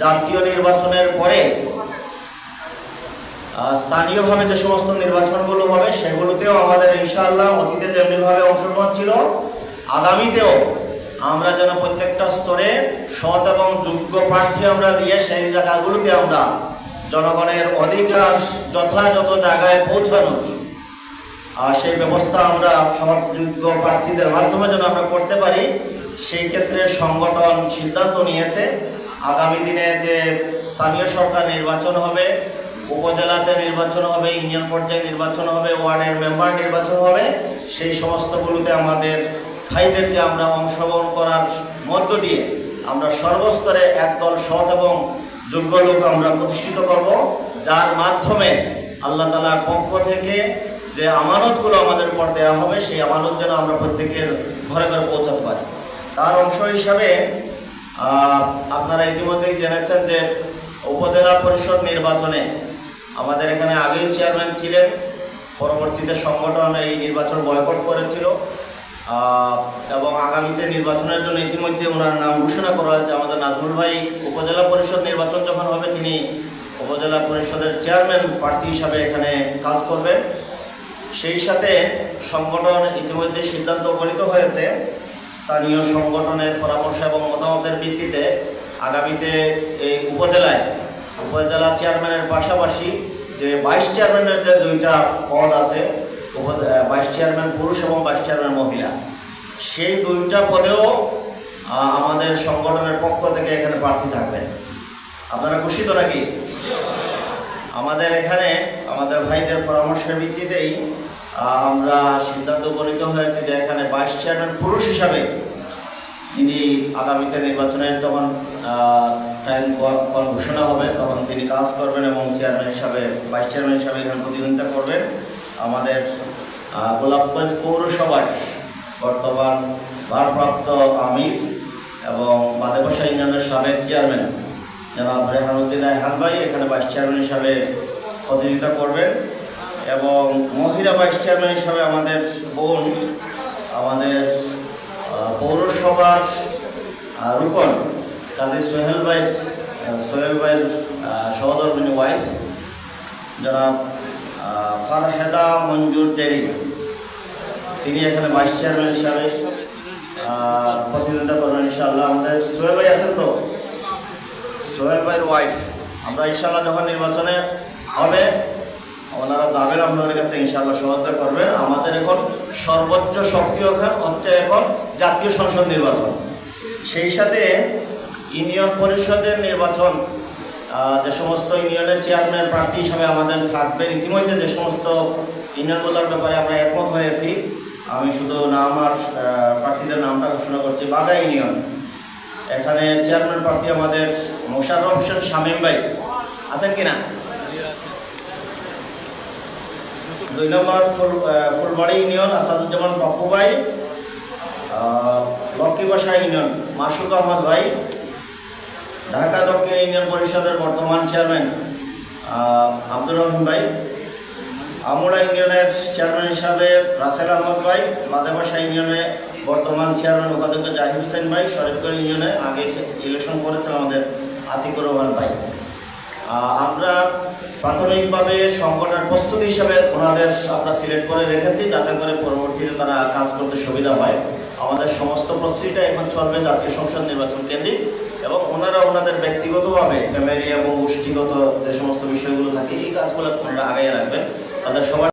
জাতীয় নির্বাচনের পরে স্থানীয়ভাবে যে সমস্ত নির্বাচনগুলো হবে সেগুলোতেও আমাদের ইনশাআল্লাহ অতীতে যেমনিভাবে অংশগ্রহণ ছিল, আগামীতেও আমরা যেন প্রত্যেকটা স্তরে সৎ এবং যোগ্য প্রার্থী আমরা দিয়ে সেই জায়গাগুলোতে আমরা জনগণের অধিকার যথাযথ জায়গায় পৌঁছানোর সেই ব্যবস্থা আমরা সৎ যোগ্য প্রার্থীদের মাধ্যমে যেন আমরা করতে পারি। সেই ক্ষেত্রে সংগঠন সিদ্ধান্ত নিয়েছে আগামী দিনে যে স্থানীয় সরকার নির্বাচন হবে, উপজেলাতে নির্বাচন হবে, ইউনিয়ন পর্যায়ে নির্বাচন হবে, ওয়ার্ডের মেম্বার নির্বাচন হবে, সেই সমস্তগুলোতে আমাদের ভাইদেরকে আমরা অংশগ্রহণ করার মধ্য দিয়ে আমরা সর্বস্তরে একদল সৎ এবং যোগ্য লোক আমরা প্রতিষ্ঠিত করব, যার মাধ্যমে আল্লাহ তাআলার পক্ষ থেকে যে আমানতগুলো আমাদের উপর দেওয়া হবে সেই আমানত যেন আমরা প্রত্যেকের ঘরে ঘরে পৌঁছাতে পারি। তার অংশ হিসাবে আপনারা ইতিমধ্যেই জেনেছেন যে উপজেলা পরিষদ নির্বাচনে আমাদের এখানে আগেই চেয়ারম্যান ছিলেন, পরবর্তীতে সংগঠন এই নির্বাচন বয়কট করেছিল এবং আগামীতে নির্বাচনের জন্য ইতিমধ্যে ওনার নাম ঘোষণা করা হয়েছে। আমাদের নাজমুল ভাই উপজেলা পরিষদ নির্বাচন যখন হবে তিনি উপজেলা পরিষদের চেয়ারম্যান প্রার্থী হিসাবে এখানে কাজ করবেন। সেই সাথে সংগঠন ইতিমধ্যে সিদ্ধান্ত উপনীত হয়েছে স্থানীয় সংগঠনের পরামর্শ এবং মতামতের ভিত্তিতে আগামীতে এই উপজেলা চেয়ারম্যানের পাশাপাশি যে ভাইস চেয়ারম্যানের যে দুইটা পদ আছে, ভাইস চেয়ারম্যান পুরুষ এবং ভাইস চেয়ারম্যান মহিলা, সেই দুইটা পদেও আমাদের সংগঠনের পক্ষ থেকে এখানে প্রার্থী থাকবেন। আপনারা খুশি তো নাকি? আমাদের এখানে আমাদের ভাইদের পরামর্শের ভিত্তিতেই আমরা সিদ্ধান্ত উপনীত হয়েছে যে এখানে ভাইস চেয়ারম্যান পুরুষ হিসাবে যিনি আগামীতে নির্বাচনের যখন টাইম ঘোষণা হবে তখন তিনি কাজ করবেন এবং ভাইস চেয়ারম্যান হিসাবে এখানে প্রতিদ্বন্দ্বিতা করবেন আমাদের গোলাপগঞ্জ পৌরসভার বর্তমান ভারপ্রাপ্ত আমির এবং বাজেবসা ইউনিয়নের সাবেক চেয়ারম্যান জনাব রেহানুদ্দিন রায়হান ভাই এখানে ভাইস চেয়ারম্যান হিসাবে প্রতিযোগিতা করবেন এবং মহিলা ভাইস চেয়ারম্যান হিসাবে আমাদের বোন, আমাদের পৌরসভার রুকন কাজী সোহেল ভাইয়ের সহধর্মিনী ওয়াইফ জনাব ফারহেদা মঞ্জুর জেরি, তিনি এখানে ভাইস চেয়ারম্যান হিসাবে প্রতিদ্বন্দ্বিতা করবেন ইনশাআল্লাহ। আমাদের সোহেল ভাই আছেন তো? সোহেল ভাইয়ের ওয়াইফ, আমরা ইনশাআল্লাহ যখন নির্বাচনে হবে ওনারা যাবেন আপনাদের কাছে ইনশাআল্লাহ সহযোগিতা করবেন। আমাদের এখন সর্বোচ্চ শক্তি হচ্ছে এখন জাতীয় সংসদ নির্বাচন, সেই সাথে ইউনিয়ন পরিষদের নির্বাচন, যে সমস্ত ইউনিয়নের চেয়ারম্যান প্রার্থী হিসাবে আমাদের থাকবেন। ইতিমধ্যে যে সমস্ত ইউনিয়নগুলোর ব্যাপারে আমরা একমত হয়েছি, আমি শুধু নাম আর প্রার্থীদের নামটা ঘোষণা করছি। বাগা ইউনিয়ন, এখানে চেয়ারম্যান প্রার্থী আমাদের মোশাররফ হোসেন শামীম ভাই আছেন কিনা? 2 নম্বর ফুলবাড়ি ইউনিয়ন আসাদুজ্জামান পপ্পু ভাই, লক্ষ্মীবাসা ইউনিয়ন মাসুদ আহমদ ভাই, ঢাকা দক্ষিণ ইউনিয়ন পরিষদের বর্তমান চেয়ারম্যান আব্দুর রহিম ভাই, আমুরা ইউনিয়নের চেয়ারম্যান হিসাবে রাসেল আহমদ ভাই, বাদেবাসা ইউনিয়নে বর্তমান চেয়ারম্যান উপাধ্যক্ষ জাহিদ হোসেন ভাই, শরীফগঞ্জ ইউনিয়নে আগে ইলেকশন করেছেন আমাদের আতিকুর রহমান ভাই। আমরা প্রাথমিকভাবে সংগঠনের প্রস্তুতি হিসাবে ওনাদের আমরা সিলেক্ট করে রেখেছি যাতে করে পরবর্তীতে তারা কাজ করতে সুবিধা হয়। আমাদের সমস্ত প্রস্তুতিটা এখন চলবে জাতীয় সংসদ নির্বাচন কেন্দ্রিক এবং ওনারা ওনাদের ব্যক্তিগতভাবে ফ্যামিলি এবং গোষ্ঠীগত যে সমস্ত বিষয়গুলো থাকে এই কাজগুলো ওনারা আগাইয়ে রাখবেন। তাদের সবার